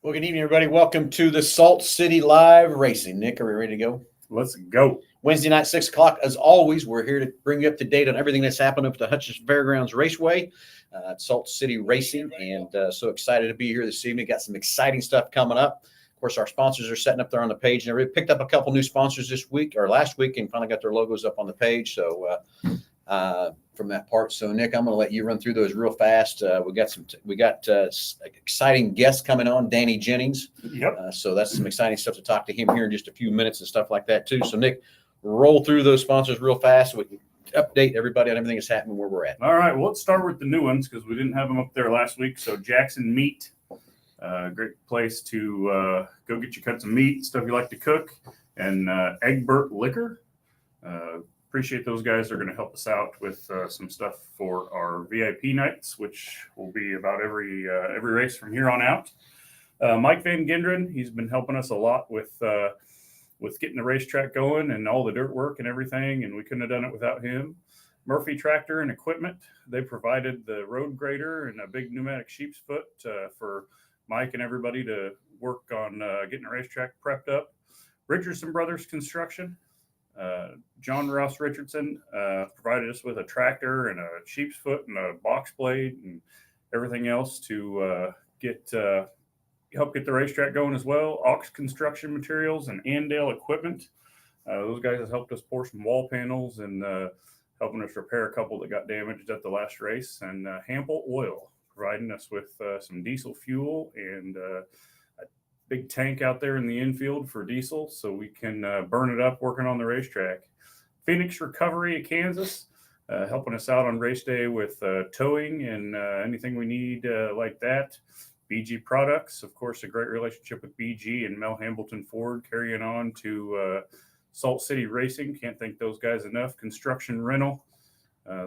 Well, good evening, everybody. Welcome to the Salt City Live Racing. Nick, are we ready to go? Let's go. Wednesday night, 6 o'clock. As always, we're here to bring you up to date on everything that's happened up at the Hutchinson Fairgrounds Raceway at Salt City Racing. And so excited to be here this evening. Got some exciting stuff coming up. Of course, our sponsors are setting up there on the page. And we picked up a couple new sponsors this week or last week and finally got their logos up on the page. So from that part. So Nick, I'm going to let you run through those real fast. We got exciting guests coming on. Danny Jennings. Yep. So that's some exciting stuff to talk to him here in just a few minutes and stuff like that too. So Nick, roll through those sponsors real fast so we can update everybody on everything that's happening where we're at. All right. Well, let's start with the new ones because we didn't have them up there last week. So Jackson Meat, great place to go get your cuts of meat, stuff you like to cook, and Egbert Liquor. Appreciate those guys. They're going to help us out with some stuff for our VIP nights, which will be about every race from here on out. Mike Van Gendren, he's been helping us a lot with getting the racetrack going and all the dirt work and everything, and we couldn't have done it without him. Murphy Tractor and Equipment, they provided the road grader and a big pneumatic sheep's foot for Mike and everybody to work on getting the racetrack prepped up. Richardson Brothers Construction, John Ross Richardson provided us with a tractor and a sheep's foot and a box blade and everything else to help get the racetrack going as well. Ox Construction Materials and Andale Equipment. Those guys have helped us pour some wall panels and helping us repair a couple that got damaged at the last race. And Hample Oil providing us with some diesel fuel and a big tank out there in the infield for diesel so we can burn it up working on the racetrack. Phoenix Recovery of Kansas, helping us out on race day with towing and anything we need like that. BG Products, of course, a great relationship with BG and Mel Hambleton Ford carrying on to Salt City Racing. Can't thank those guys enough. Construction Rental,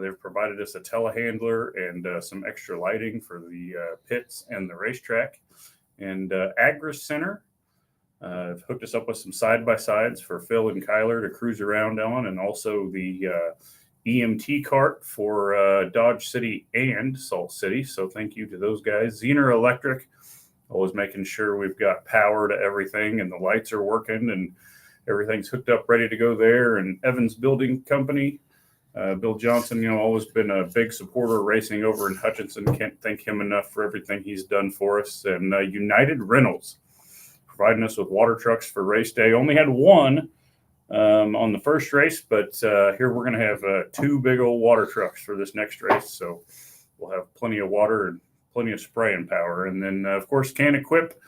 they've provided us a telehandler and some extra lighting for the pits and the racetrack. And Agris Center have hooked us up with some side-by-sides for Phil and Kyler to cruise around on, and also the EMT cart for Dodge City and Salt City. So thank you to those guys. Zener Electric, always making sure we've got power to everything and the lights are working and everything's hooked up, ready to go there. And Evans Building Company, Bill Johnson, always been a big supporter of racing over in Hutchinson. Can't thank him enough for everything he's done for us. And United Rentals, providing us with water trucks for race day. Only had one on the first race, but here we're going to have two big old water trucks for this next race. So we'll have plenty of water and plenty of spraying power. And then, of course, Can Equip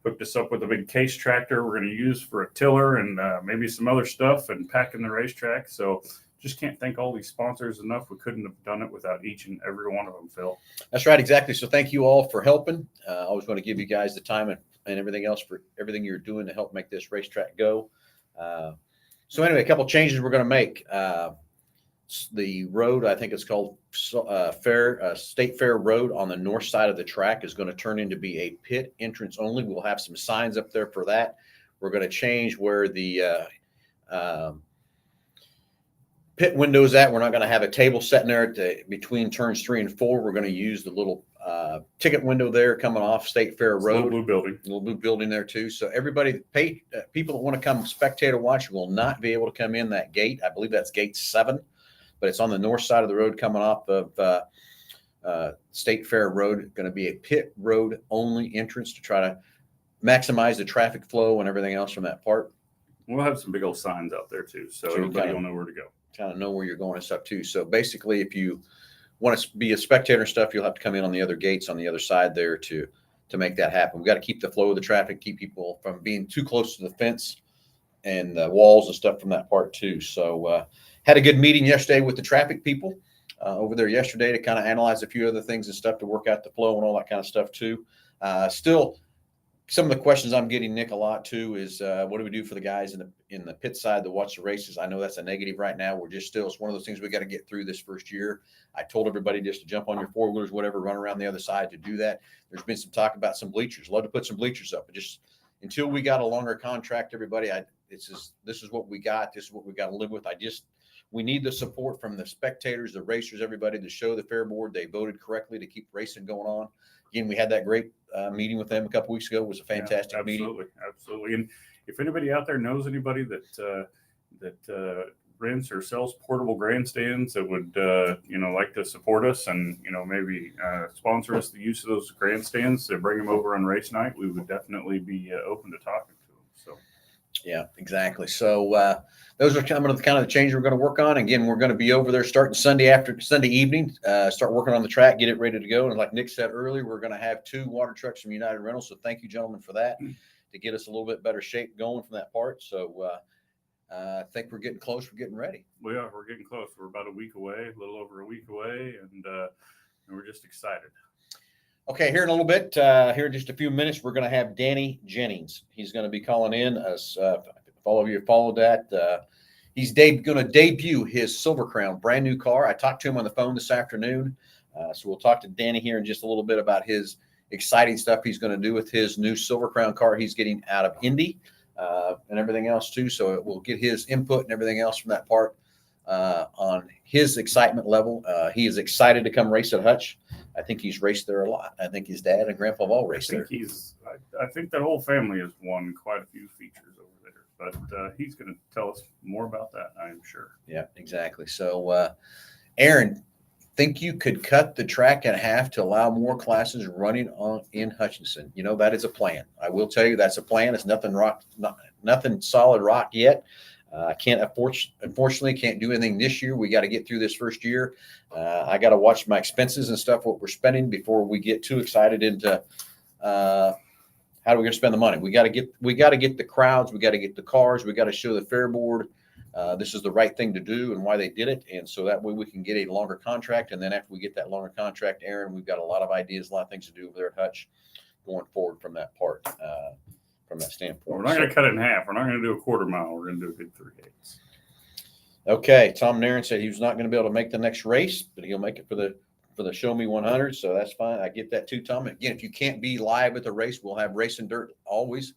hooked us up with a big case tractor we're going to use for a tiller and maybe some other stuff and packing the racetrack. So just can't thank all these sponsors enough. We couldn't have done it without each and every one of them, Phil. That's right, exactly. So thank you all for helping. I always want to give you guys the time and everything else for everything you're doing to help make this racetrack go. So anyway, a couple changes we're going to make. The road, I think it's called State Fair Road on the north side of the track is going to turn into be a pit entrance only. We'll have some signs up there for that. We're going to change where the pit windows at. We're not going to have a table sitting there between turns 3 and 4. We're going to use the little ticket window there coming off State Fair Road. Little blue building there too. So everybody, people that want to come spectator watch will not be able to come in that gate. I believe that's gate 7, but it's on the north side of the road coming off of State Fair Road. Going to be a pit road only entrance to try to maximize the traffic flow and everything else from that part. We'll have some big old signs out there too, so everybody will know where to go. Kind of know where you're going and stuff too. So basically, if you want to be a spectator and stuff, you'll have to come in on the other gates on the other side there to make that happen. We've got to keep the flow of the traffic, keep people from being too close to the fence and the walls and stuff from that part too. So had a good meeting yesterday with the traffic people over there yesterday to kind of analyze a few other things and stuff to work out the flow and all that kind of stuff too. Still, some of the questions I'm getting, Nick, a lot too is what do we do for the guys in the pit side that watch the races? I know that's a negative right now. It's one of those things we got to get through this first year. I told everybody just to jump on your four-wheelers, whatever, run around the other side to do that. There's been some talk about some bleachers. Love to put some bleachers up, but just until we got a longer contract, everybody, this is what we got. This is what we got to live with. We need the support from the spectators, the racers, everybody to show the fair board they voted correctly to keep racing going on. again, we had that great meeting with them a couple weeks ago. It was a fantastic meeting. Absolutely. And if anybody out there knows anybody that rents or sells portable grandstands that would like to support us and maybe sponsor us the use of those grandstands to bring them over on race night, we would definitely be open to talking to them. So yeah, exactly. So those are kind of the changes we're going to work on. Again, we're going to be over there starting Sunday evening, start working on the track, get it ready to go. And like Nick said earlier, we're going to have 2 water trucks from United Rentals. So thank you, gentlemen, for that, to get us a little bit better shape going from that part. So I think we're getting close. We're getting ready. We're getting close. We're about a week away, a little over a week away, and we're just excited. Okay, here in a little bit, here in just a few minutes, we're going to have Danny Jennings. He's going to be calling in. As if all of you have followed that, he's going to debut his Silver Crown, brand new car. I talked to him on the phone this afternoon, so we'll talk to Danny here in just a little bit about his exciting stuff he's going to do with his new Silver Crown car he's getting out of Indy. And everything else too. So we'll get his input and everything else from that part on his excitement level. He is excited to come race at Hutch. I think he's raced there a lot. I think his dad and grandpa have all raced there. I think that whole family has won quite a few features over there, but he's going to tell us more about that, I'm sure. Yeah, exactly. So Aaron, think you could cut the track in half to allow more classes running in Hutchinson? That is a plan. I will tell you that's a plan. It's nothing solid rock yet. I unfortunately can't do anything this year. We got to get through this first year. I got to watch my expenses and stuff, what we're spending, before we get too excited into how are we going to spend the money. We got to get the crowds. We got to get the cars. We got to show the fair board this is the right thing to do and why they did it. And so that way we can get a longer contract. And then after we get that longer contract, Aaron, we've got a lot of ideas, a lot of things to do over there at Hutch going forward from that part, from that standpoint. We're not going to cut it in half. We're not going to do a quarter mile. We're going to do a good 3/8. Okay. Tom Naren said he was not going to be able to make the next race, but he'll make it for the Show Me 100. So that's fine. I get that too, Tom. Again, if you can't be live at the race, we'll have Racing Dirt always.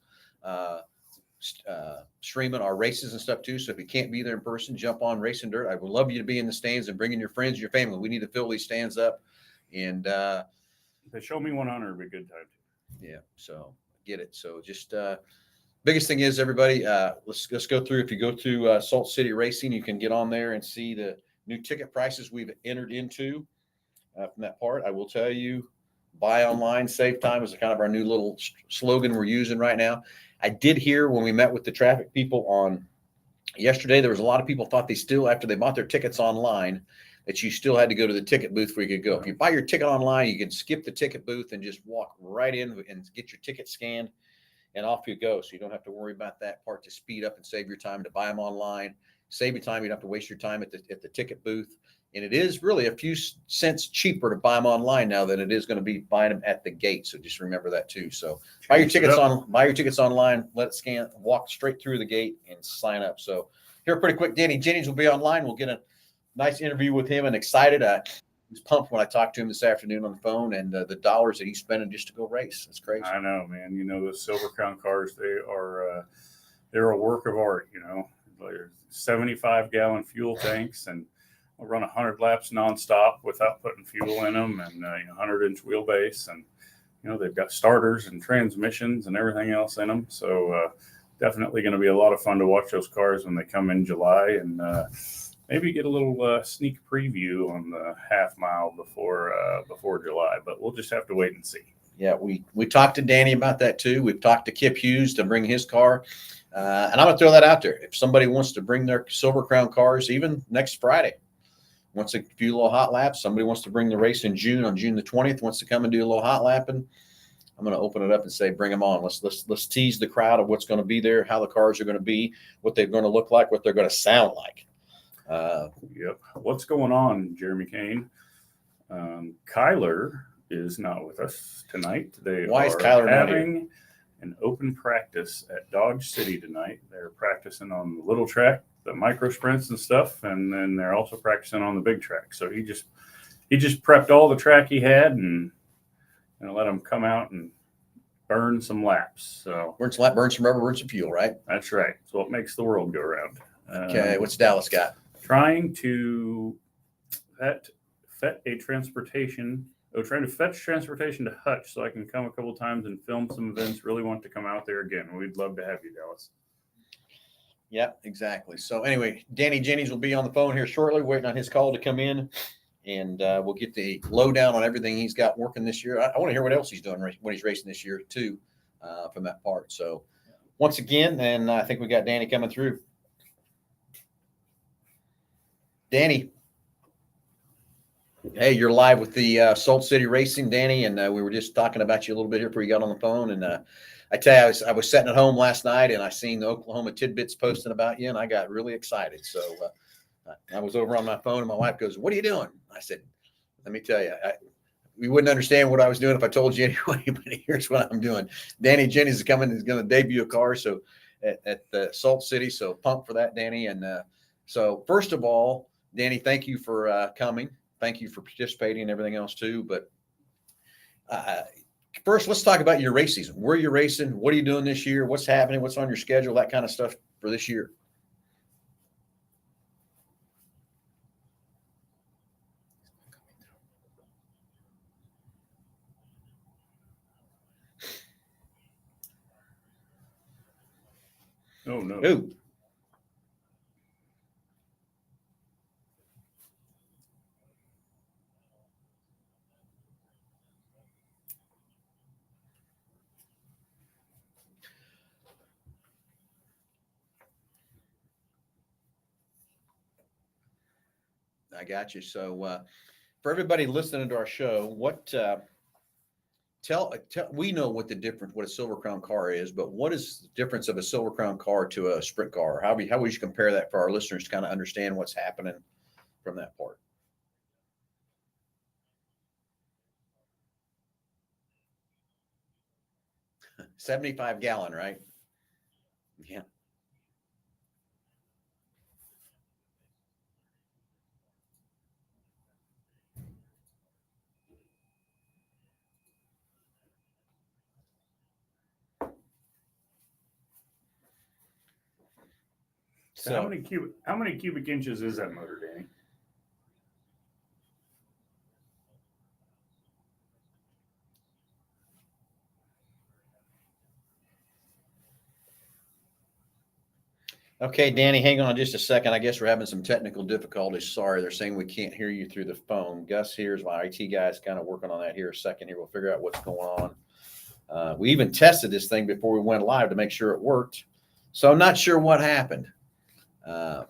Streaming our races and stuff too. So if you can't be there in person, jump on Racing Dirt. I would love you to be in the stands and bring in your friends and your family. We need to fill these stands up. And the Show Me 100 would be a good time too. Yeah, so get it. So just biggest thing is everybody, let's go through. If you go to Salt City Racing, you can get on there and see the new ticket prices we've entered into from that part. I will tell you, buy online, save time is kind of our new little slogan we're using right now. I did hear when we met with the traffic people on yesterday, there was a lot of people thought they still, after they bought their tickets online, that you still had to go to the ticket booth where you could go. If you buy your ticket online, you can skip the ticket booth and just walk right in and get your ticket scanned and off you go. So you don't have to worry about that part to speed up and save your time to buy them online. Save your time. You don't have to waste your time at the ticket booth. And it is really a few cents cheaper to buy them online now than it is going to be buying them at the gate. So just remember that too. So buy your tickets online, let it scan, walk straight through the gate and sign up. So here pretty quick, Danny Jennings will be online. We'll get a nice interview with him and excited. I was pumped when I talked to him this afternoon on the phone and the dollars that he's spending just to go race. It's crazy. I know, man. The Silver Crown cars, they're a work of art, They're 75-gallon fuel tanks and we'll run 100 laps nonstop without putting fuel in them, and 100-inch wheelbase, and they've got starters and transmissions and everything else in them. So definitely going to be a lot of fun to watch those cars when they come in July, and maybe get a little sneak preview on the half mile before July. But we'll just have to wait and see. Yeah, we talked to Danny about that too. We've talked to Kip Hughes to bring his car. And I'm going to throw that out there. If somebody wants to bring their Silver Crown cars, even next Friday, wants a few little hot laps, somebody wants to bring the race in June, on June the 20th, wants to come and do a little hot lapping, I'm going to open it up and say, bring them on. Let's tease the crowd of what's going to be there, how the cars are going to be, what they're going to look like, what they're going to sound like. Yep. What's going on, Jeremy Kane? Kyler is not with us tonight. Why is Kyler not here? Having an open practice at Dodge City tonight. They're practicing on the little track, the micro sprints and stuff, and then they're also practicing on the big track. So he just prepped all the track he had and let him come out and burn some laps. So burn some rubber, burn some fuel, right? That's right. So it makes the world go round. Okay, what's Dallas got? Trying to vet a transportation Oh, trying to fetch transportation to Hutch so I can come a couple times and film some events. Really want to come out there again. We'd love to have you, Dallas. Yeah, exactly. So anyway, Danny Jennings will be on the phone here shortly, waiting on his call to come in, and we'll get the lowdown on everything he's got working this year. I want to hear what else he's doing when he's racing this year too, from that part. So once again, and I think we got Danny coming through. Danny. Hey, you're live with the Salt City Racing, Danny, and we were just talking about you a little bit here before you got on the phone. And I tell you, I was sitting at home last night, and I seen the Oklahoma Tidbits posting about you, and I got really excited. So I was over on my phone, and my wife goes, "What are you doing?" I said, "Let me tell you, we wouldn't understand what I was doing if I told you anyway, but here's what I'm doing." Danny Jennings is coming. He's going to debut a car so at the Salt City, so pumped for that, Danny. And so first of all, Danny, thank you for coming. Thank you for participating and everything else too. But first, let's talk about your race season. Where are you racing? What are you doing this year? What's happening? What's on your schedule? That kind of stuff for this year. Oh, no. Ooh. I got you. So for everybody listening to our show, what tell we know what a Silver Crown car is, but what is the difference of a Silver Crown car to a sprint car? How would you compare that for our listeners to kind of understand what's happening from that part? 75-gallon, right? Yeah. So how many cubic inches is that motor, Danny? Okay, Danny, hang on just a second. I guess we're having some technical difficulties. Sorry, they're saying we can't hear you through the phone. Gus here's my IT guy's kind of working on that here a second here. We'll figure out what's going on. We even tested this thing before we went live to make sure it worked. So I'm not sure what happened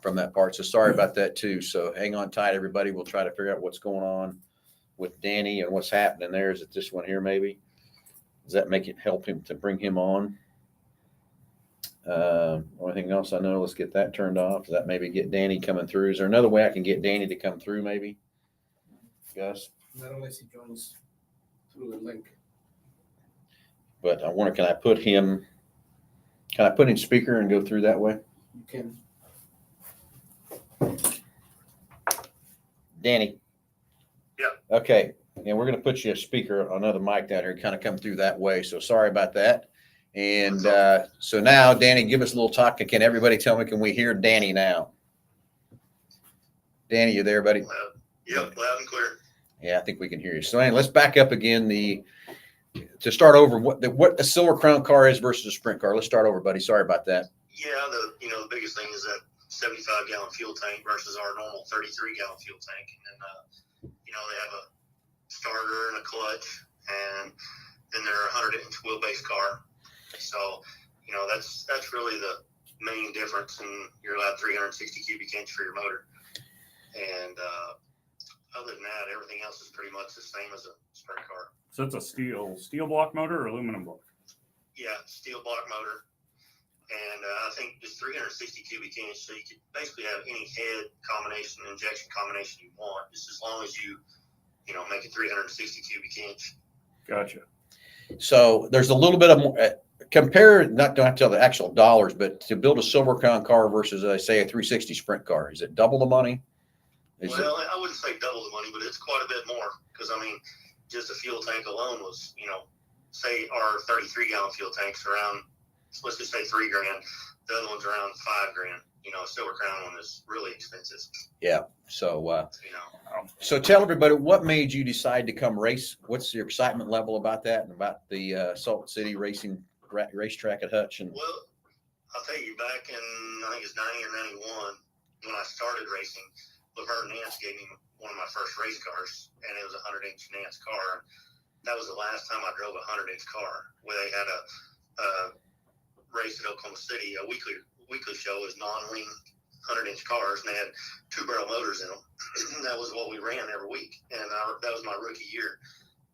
from that part. So sorry about that too. So hang on tight, everybody. We'll try to figure out what's going on with Danny and what's happening there. Is it this one here maybe? Does that make it help him to bring him on? Anything else I know? Let's get that turned off. Does that maybe get Danny coming through? Is there another way I can get Danny to come through maybe? Gus? Not unless he joins through the link. But I wonder, can I put him speaker and go through that way? You can. Danny? Yeah. Okay. Yeah, we're going to put you a speaker, another mic down here, kind of come through that way. So sorry about that. And so now, Danny, give us a little talk. Can everybody tell me, can we hear Danny now? Danny, you there, buddy? Yep, loud and clear. Yeah, I think we can hear you. So anyway, let's back up again. To start over, what a Silver Crown car is versus a sprint car. Let's start over, buddy. Sorry about that. Yeah, the biggest thing is that 75-gallon fuel tank versus our normal 33-gallon fuel tank, and then they have a starter and a clutch, and then they're a 100-inch wheelbase car. So that's really the main difference, and you're allowed 360 cubic inch for your motor, and other than that, everything else is pretty much the same as a sprint car. So it's a steel block motor or aluminum block? Yeah, steel block motor. And I think it's 360 cubic inch, so you could basically have any head combination, injection combination you want, just as long as you make it 360 cubic inch. Gotcha. So there's a little bit of compare, don't have to tell the actual dollars, but to build a Silver Crown car versus, say, a 360 sprint car, is it double the money? I wouldn't say double the money, but it's quite a bit more because, just a fuel tank alone was, say our 33-gallon fuel tanks around, let's just say $3,000. The other one's around $5,000. A Silver Crown one is really expensive. Yeah. So, So tell everybody what made you decide to come race. What's your excitement level about that and about the Salt City racing racetrack at Hutch? And Well, I'll tell you, back in, I think it's 90 or 91, when I started racing, Laverne Nance gave me one of my first race cars, and it was a 100-inch Nance car. That was the last time I drove a 100-inch car, where they had a race at Oklahoma City, a weekly show. It was non-wing 100-inch cars, and they had 2-barrel motors in them. That was what we ran every week, and that was my rookie year.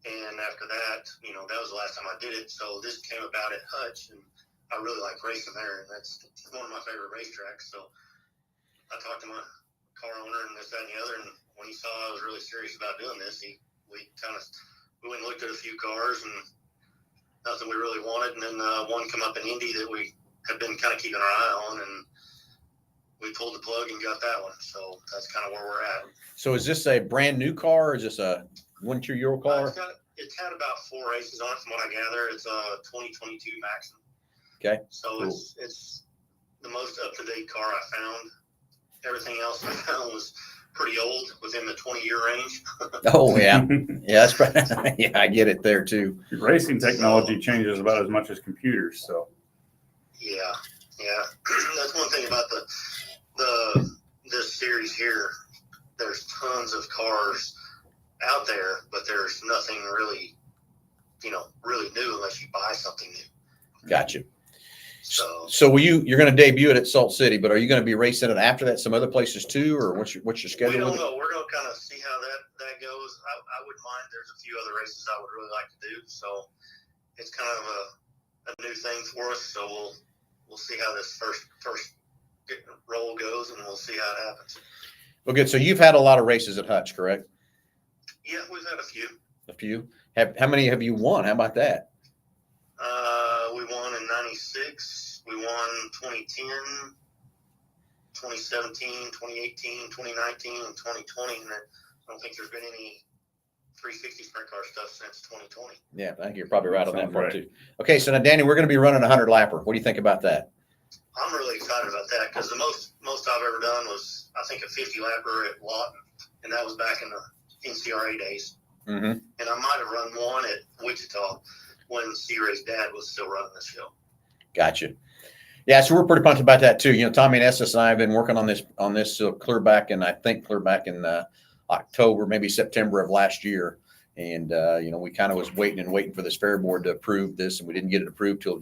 And after that, that was the last time I did it. So this came about at Hutch, and I really like racing there, and that's one of my favorite racetracks. So I talked to my car owner and this, that, and the other, and when he saw I was really serious about doing this, we went and looked at a few cars, and nothing we really wanted. And then one come up in Indy that we had been kind of keeping our eye on, and we pulled the plug and got that one. So that's kind of where we're at. so is this a brand new car or is this a 1-2-year-old car? It's had about 4 races on it from what I gather. It's a 2022 Maxim. Okay. So Cool. it's the most up-to-date car I found. Everything else I found was pretty old, within the 20-year range. Oh yeah. Yeah, that's right. Yeah, I get it there too. Racing technology changes about as much as computers. So Yeah. That's one thing about this series here. There's tons of cars out there, but there's nothing really, really new unless you buy something new. Gotcha. So So you're going to debut it at Salt City, but are you going to be racing it after that some other places too, or what's your we schedule? don't with it? know. We're going to kind of see how that goes. I wouldn't mind. There's a few other races I would really like to do. So it's kind of a new thing for us. So we'll see how this first roll goes, and we'll see how it happens. Well, good. So you've had a lot of races at Hutch, correct? Yeah, we've had a few. A few. How many have you won? How about that? We won in 96. We won 2010, 2017, 2018, 2019, and 2020. And I don't think there's been any 360 sprint car stuff since 2020. Yeah, I think you're probably right on that Sounds part right. too. Okay, so now Danny, we're going to be running a 100-lapper. What do you think about that? I'm really excited about that because the most I've ever done was, I think, a 50-lapper at Lawton, and that was back in the NCRA days. Mm-hmm. And I might have run one at Wichita when C. Ray's dad was still running the show. Gotcha. Yeah, so we're pretty pumped about that too. Tommy and Estes and I have been working on this clear back in October, maybe September of last year. And, we kind of was waiting for this fair board to approve this, and we didn't get it approved till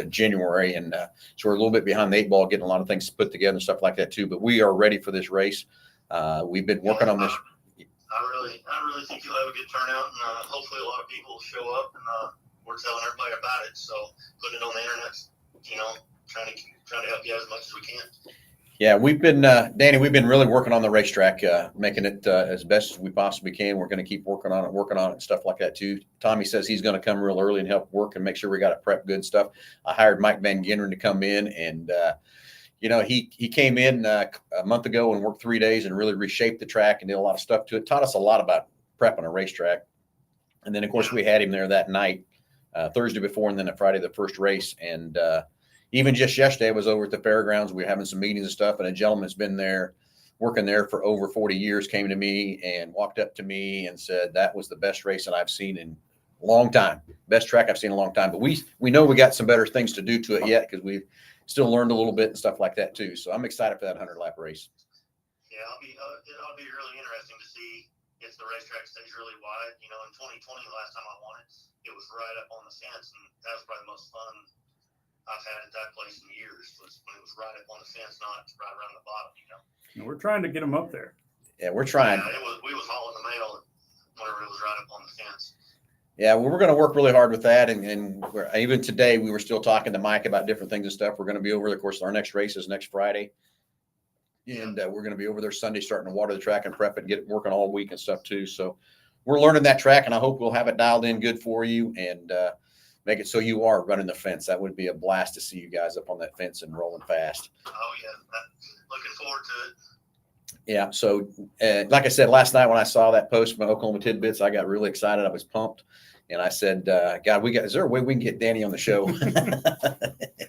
January. And so we're a little bit behind the 8 ball, getting a lot of things put together and stuff like that too. But we are ready for this race. We've been working on this. I really think you'll have a good turnout, and hopefully a lot of people will show up, and we're telling everybody about it. So putting it on the internet, trying to help you out as much as we can. Yeah, we've been, Danny, we've been really working on the racetrack, making it as best as we possibly can. We're going to keep working on it and stuff like that too. Tommy says he's going to come real early and help work and make sure we got it prepped good and stuff. I hired Mike Van Genderen to come in, and he came in a month ago and worked 3 days and really reshaped the track and did a lot of stuff to it. Taught us a lot about prepping a racetrack. And then, of course, we had him there that night, Thursday before, and then Friday, the first race. And even just yesterday, I was over at the fairgrounds. We were having some meetings and stuff, and a gentleman's been there, working there for over 40 years, came to me and walked up to me and said, that was the best race that I've seen in a long time. Best track I've seen in a long time. But we know we got some better things to do to it yet, because we've still learned a little bit and stuff like that too. So I'm excited for that 100-lap race. Yeah, it'll be really interesting to see if the racetrack stays really wide. In 2020, the last time I won it was right up on the fence, and that was probably the most fun I've had at that place in years, was when it was right up on the fence, not right around the bottom. And we're trying to get them up there. Yeah, we're trying. Yeah, we was hauling the mail whenever it was right up on the fence. Yeah, well, we're going to work really hard with that. And even today, we were still talking to Mike about different things and stuff. We're going to be over, of course, our next race is next Friday. And we're going to be over there Sunday, starting to water the track and prep it, get it working all week and stuff too. So we're learning that track, and I hope we'll have it dialed in good for you and make it so you are running the fence. That would be a blast to see you guys up on that fence and rolling fast. Oh, yeah. Looking forward to it. Yeah. So like I said, last night when I saw that post from Oklahoma Tidbits, I got really excited. I was pumped. And I said, God, is there a way we can get Danny on the show?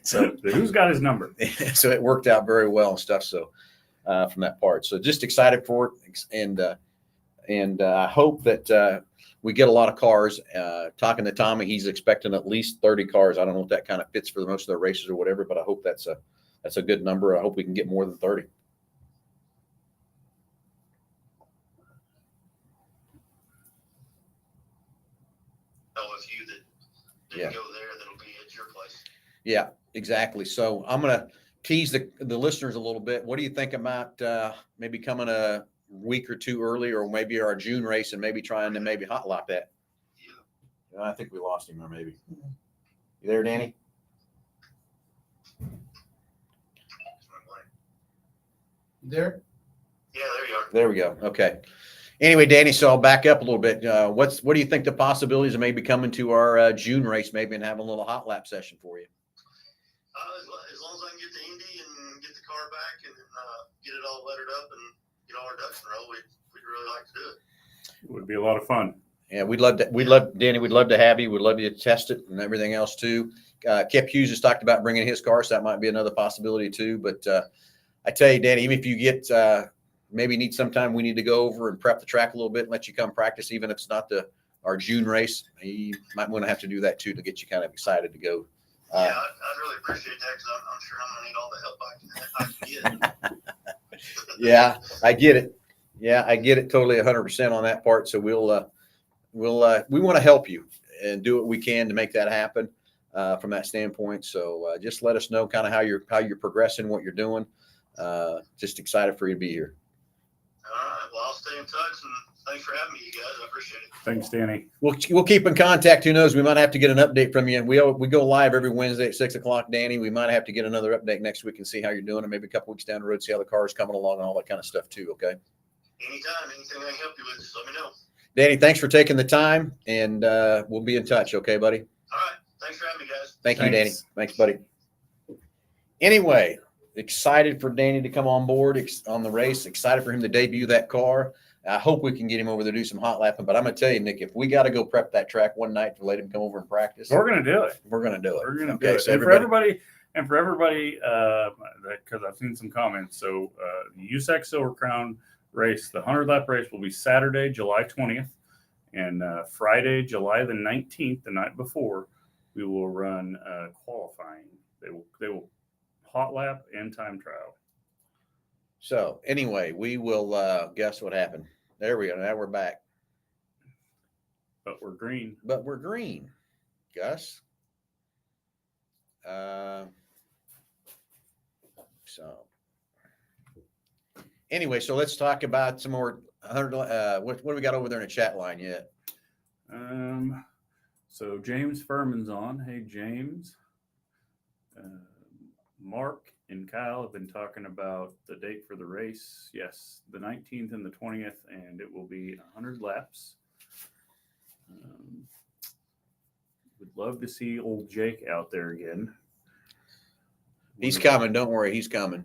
So who's got his number? So it worked out very well and stuff. So from that part, so just excited for it. And And I hope that we get a lot of cars. Talking to Tommy, he's expecting at least 30 cars. I don't know if that kind of fits for most of the races or whatever, but I hope that's a good number. I hope we can get more than 30. Oh, if you that didn't go there, that'll be at your place. Yeah, exactly. So I'm going to tease the listeners a little bit. What do you think about maybe coming a week or two early, or maybe our June race, and maybe trying to maybe hot lap that? Yeah. I think we lost him, or maybe. You there, Danny? There? Yeah, there you are. There we go. Okay. Anyway, Danny, so I'll back up a little bit. What do you think the possibilities of maybe coming to our June race, maybe, and having a little hot lap session for you? As long as I can get the Indy and get the car back and get it all lettered up and get all our ducks in a row, we'd really like to do it. It would be a lot of fun. Yeah, Danny, we'd love to have you. We'd love you to test it and everything else too. Kip Hughes has talked about bringing his car, so that might be another possibility too. But I tell you, Danny, even if you get maybe need some time, we need to go over and prep the track a little bit and let you come practice, even if it's not our June race. You might want to have to do that too to get you kind of excited to go. Yeah, I'd really appreciate that because I'm sure I'm going to need all the help I can get. Yeah, I get it. Yeah, I get it totally 100% on that part. So we want to help you and do what we can to make that happen from that standpoint. So just let us know kind of how you're progressing, what you're doing. Just excited for you to be here. All right. Well, I'll stay in touch, and thanks for having me, you guys. I appreciate it. Thanks, Danny. We'll keep in contact. Who knows? We might have to get an update from you. We go live every Wednesday at 6:00, Danny. We might have to get another update next week and see how you're doing, and maybe a couple weeks down the road, see how the car is coming along and all that kind of stuff too. Okay. Anytime, anything I can help you with, just let me know. Danny, thanks for taking the time, and we'll be in touch. Okay, buddy. All right. Thanks for having me, guys. Thank you, Danny. Thanks, buddy. Anyway, excited for Danny to come on board on the race. Excited for him to debut that car. I hope we can get him over there to do some hot lapping. But I'm going to tell you, Nick, if we got to go prep that track one night to let him come over and practice, We're going to do it. we're going to do it. We're going to Okay, do it. so And for everybody, because I've seen some comments. So the USAC Silver Crown race, the 100 lap race, will be Saturday, July 20th, and Friday, July the 19th, the night before, we will run qualifying. They will hot lap and time trial. So anyway, we will guess what happened. There we go. Now we're back. But we're green. But we're green, Gus. So anyway, so let's talk about some more 100. What do we got over there in the chat line yet? So James Furman's on. Hey, James. Mark and Kyle have been talking about the date for the race. Yes, the 19th and the 20th, and it will be 100 laps. Would love to see old Jake out there again. He's coming. Don't worry. He's coming.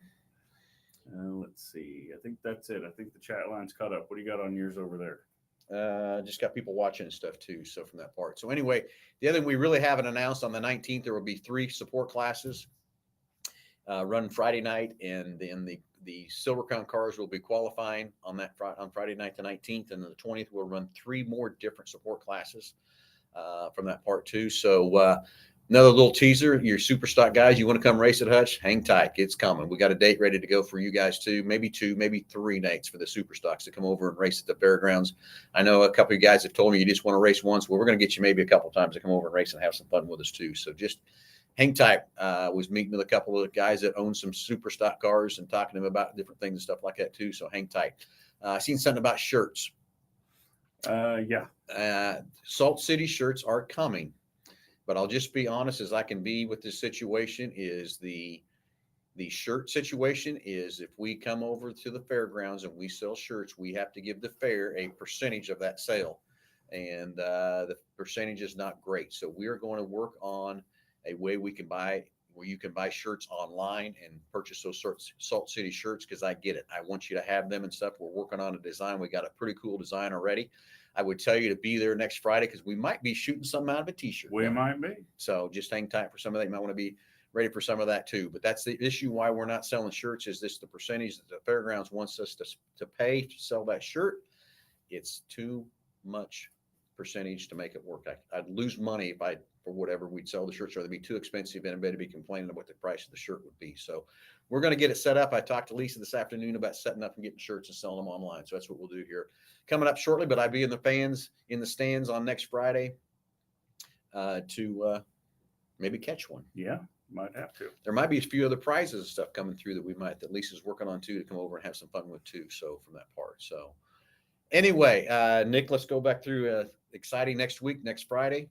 Let's see. I think that's it. I think the chat line's caught up. What do you got on yours over there? Just got people watching and stuff too. So from that part. So anyway, the other thing we really haven't announced, on the 19th, there will be 3 support classes run Friday night, and then the Silver Crown cars will be qualifying on Friday night, the 19th, and then the 20th we'll run 3 more different support classes from that part too. So another little teaser, your super stock guys, you want to come race at Hutch, hang tight. It's coming. We got a date ready to go for you guys too. Maybe 2, maybe 3 nights for the super stocks to come over and race at the fairgrounds. I know a couple of you guys have told me you just want to race once. Well, we're going to get you maybe a couple of times to come over and race and have some fun with us too. So just hang tight. Was meeting with a couple of guys that own some super stock cars and talking to them about different things and stuff like that too. So hang tight. I seen something about shirts. Yeah. Salt City shirts are coming, but I'll just be honest as I can be with this situation. Is the shirt situation is, if we come over to the fairgrounds and we sell shirts, we have to give the fair a percentage of that sale, and the percentage is not great. So we are going to work on a way where you can buy shirts online and purchase those sorts Salt City shirts, because I get it. I want you to have them and stuff. We're working on a design. We got a pretty cool design already. I would tell you to be there next Friday, because we might be shooting something out of a t-shirt. We might be. So just hang tight for some of that. You might want to be ready for some of that too. But that's the issue why we're not selling shirts, is this the percentage that the fairgrounds wants us to pay to sell that shirt. it's too much percentage to make it work. I'd lose money if for whatever we'd sell the shirts, or they'd be too expensive and everybody be complaining of what the price of the shirt would be. So we're going to get it set up. I talked to Lisa this afternoon about setting up and getting shirts and selling them online. So that's what we'll do here coming up shortly, but I'll be in the stands on next Friday to maybe catch one. Yeah, might have to. There might be a few other prizes and stuff coming through that Lisa's working on too, to come over and have some fun with too. So from that part. So anyway, Nick, let's go back through exciting next week, next Friday.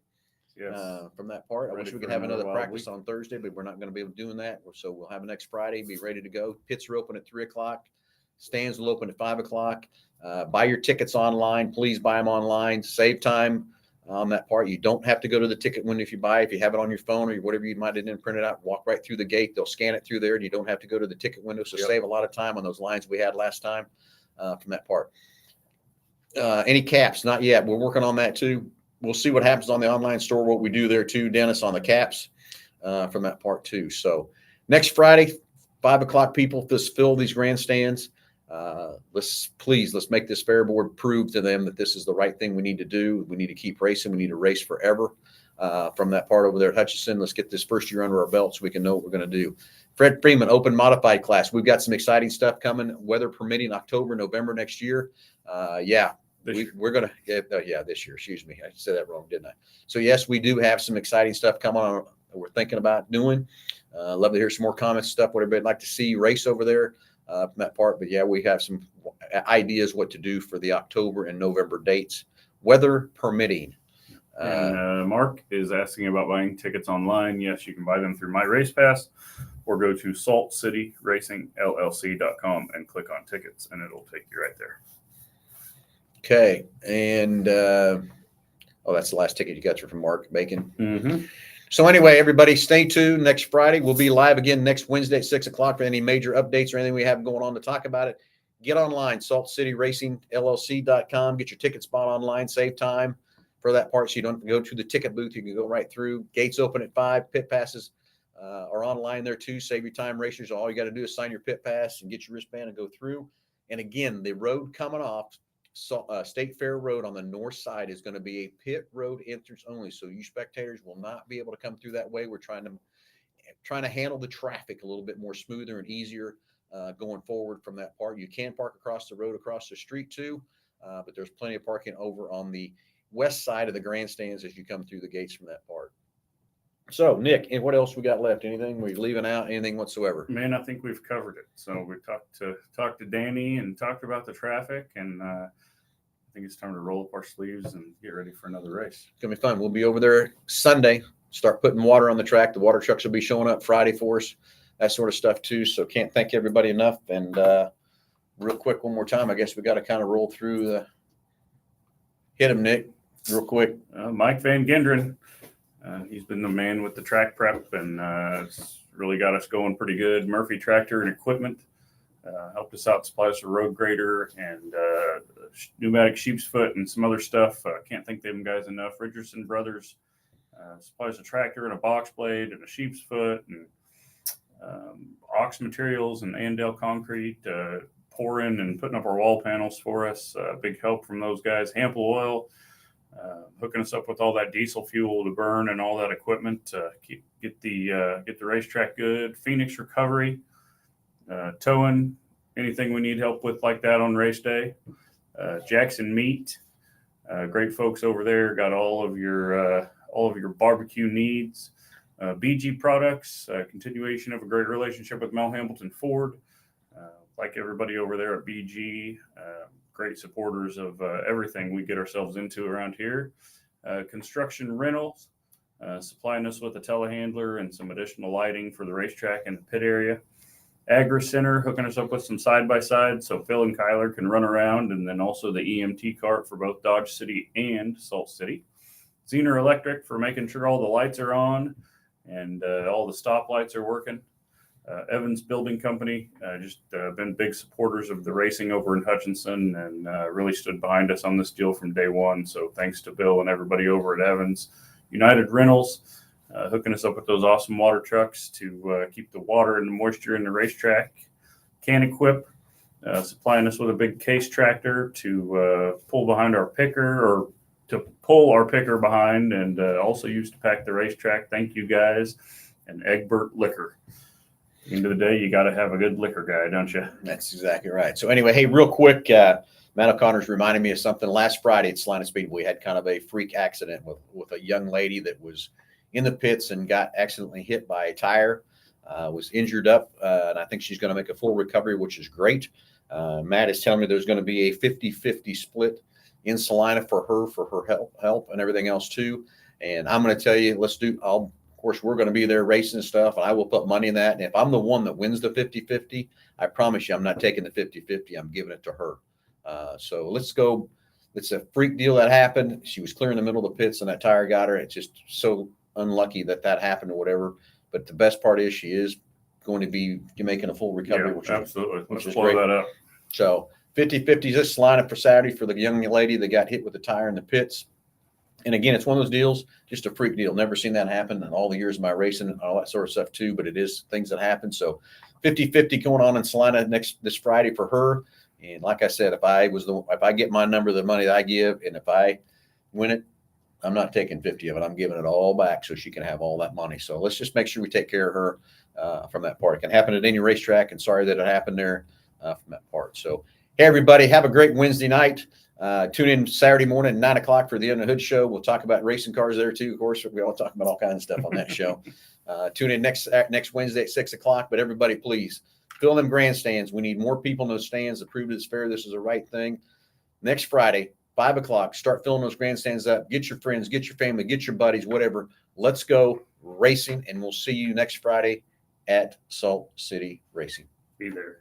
Yes. From that part. I Ready wish we for could have another another wild practice week. on Thursday, but we're not going to be able to do that. So we'll have it next Friday, be ready to go. Pits are open at 3:00. Stands will open at 5:00. Buy your tickets online. Please buy them online. Save time on that part. You don't have to go to the ticket window if you buy. If you have it on your phone or whatever you might have didn't print it out, walk right through the gate. They'll scan it through there, and you don't have to go to the ticket window. So Yep. save a lot of time on those lines we had last time from that part. Any caps? Not yet. We're working on that too. We'll see what happens on the online store, what we do there too, Dennis, on the caps from that part too. So next Friday, 5:00, people, just fill these grandstands. Let's make this fair board prove to them that this is the right thing we need to do. We need to keep racing. We need to race forever from that part over there at Hutchinson. Let's get this first year under our belt so we can know what we're going to do. Fred Freeman, open modified class. We've got some exciting stuff coming, weather permitting, October, November next year. We're going to, this year, excuse me. I said that wrong, didn't I? So yes, we do have some exciting stuff coming on that we're thinking about doing. Love to hear some more comments, stuff, what everybody'd like to see race over there from that part. But yeah, we have some ideas what to do for the October and November dates, weather permitting. And Mark is asking about buying tickets online. Yes, you can buy them through My Race Pass or go to saltcityRacingLLC.com and click on tickets, and it'll take you right there. Okay. And, that's the last ticket you got from Mark Bacon. Mm-hmm. So anyway, everybody stay tuned. Next Friday, we'll be live again next Wednesday at 6:00 for any major updates or anything we have going on to talk about it. Get online, saltcityracingllc.com. Get your ticket spot online. Save time for that part so you don't have to go to the ticket booth. You can go right through. Gates open at 5. Pit passes are online there too. Save your time, racers. All you got to do is sign your pit pass and get your wristband and go through. And again, the road coming off State Fair Road on the north side is going to be a pit road entrance only. So you spectators will not be able to come through that way. We're trying to handle the traffic a little bit more smoother and easier going forward from that part. You can park across the road, across the street too, but there's plenty of parking over on the west side of the grandstands as you come through the gates from that part. So Nick, and what else we got left? Anything we're leaving out? Anything whatsoever? Man, I think we've covered it. So we talked to Danny and talked about the traffic, and I think it's time to roll up our sleeves and get ready for another race. It's gonna be fun. We'll be over there Sunday. Start putting water on the track. The water trucks will be showing up Friday for us. That sort of stuff too. So can't thank everybody enough. And real quick, one more time, I guess we got to kind of roll through the. Hit him, Nick, real quick. Mike Van Gendren. He's been the man with the track prep, and it's really got us going pretty good. Murphy Tractor and Equipment helped us out, supplied us a road grader and pneumatic sheep's foot and some other stuff. Can't thank them guys enough. Richardson Brothers supplies a tractor and a box blade and a sheep's foot and Ox Materials and Andale Concrete pouring and putting up our wall panels for us. Big help from those guys. Hample Oil. Hooking us up with all that diesel fuel to burn and all that equipment to get the racetrack good. Phoenix Recovery, towing, anything we need help with like that on race day. Jackson Meat, great folks over there. Got all of your barbecue needs. BG Products, continuation of a great relationship with Mel Hambleton Ford. Like everybody over there at BG. Great supporters of everything we get ourselves into around here. Construction Rentals, supplying us with a telehandler and some additional lighting for the racetrack and the pit area. Agri Center, hooking us up with some side-by-side so Phil and Kyler can run around, and then also the EMT cart for both Dodge City and Salt City. Zener Electric for making sure all the lights are on and all the stop lights are working. Evans Building Company, just been big supporters of the racing over in Hutchinson and really stood behind us on this deal from day one. So thanks to Bill and everybody over at Evans. United Rentals, hooking us up with those awesome water trucks to keep the water and the moisture in the racetrack. Can Equip, supplying us with a big case tractor to pull behind our picker, or to pull our picker behind, and also used to pack the racetrack. Thank you guys. And Egbert Liquor. End of the day, you got to have a good liquor guy, don't you? That's exactly right. So anyway, hey, real quick, Matt O'Connor's reminded me of something. Last Friday at Salina Speed, we had kind of a freak accident with a young lady that was in the pits and got accidentally hit by a tire, was injured up, and I think she's going to make a full recovery, which is great. Matt is telling me there's going to be a 50-50 split in Salina for her help and everything else too. And I'm going to tell you, of course, we're going to be there racing and stuff, and I will put money in that. And if I'm the one that wins the 50-50, I promise you I'm not taking the 50-50. I'm giving it to her. So let's go. It's a freak deal that happened. She was clear in the middle of the pits and that tire got her. It's just so unlucky that happened or whatever. But the best part is she is going to be making a full recovery. Yeah, which absolutely. which Let's is blow great. that up. So 50-50 is this lineup for Saturday for the young lady that got hit with the tire in the pits. And again, it's one of those deals, just a freak deal. Never seen that happen in all the years of my racing and all that sort of stuff too, but it is things that happen. So 50-50 going on in Salina this Friday for her. And like I said, if I get my number of the money that I give, and if I win it, I'm not taking 50 of it. I'm giving it all back so she can have all that money. So let's just make sure we take care of her from that part. It can happen at any racetrack, and sorry that it happened there from that part. So, hey, everybody, have a great Wednesday night. Tune in Saturday morning at 9:00 for the Under the Hood show. We'll talk about racing cars there too. Of course, we all talk about all kinds of stuff on that show. Tune in next Wednesday at 6:00. But everybody, please fill them grandstands. We need more people in those stands to prove to this fair this is the right thing. Next Friday, 5:00, start filling those grandstands up. Get your friends, get your family, get your buddies, whatever. Let's go racing, and we'll see you next Friday at Salt City Racing. Be there.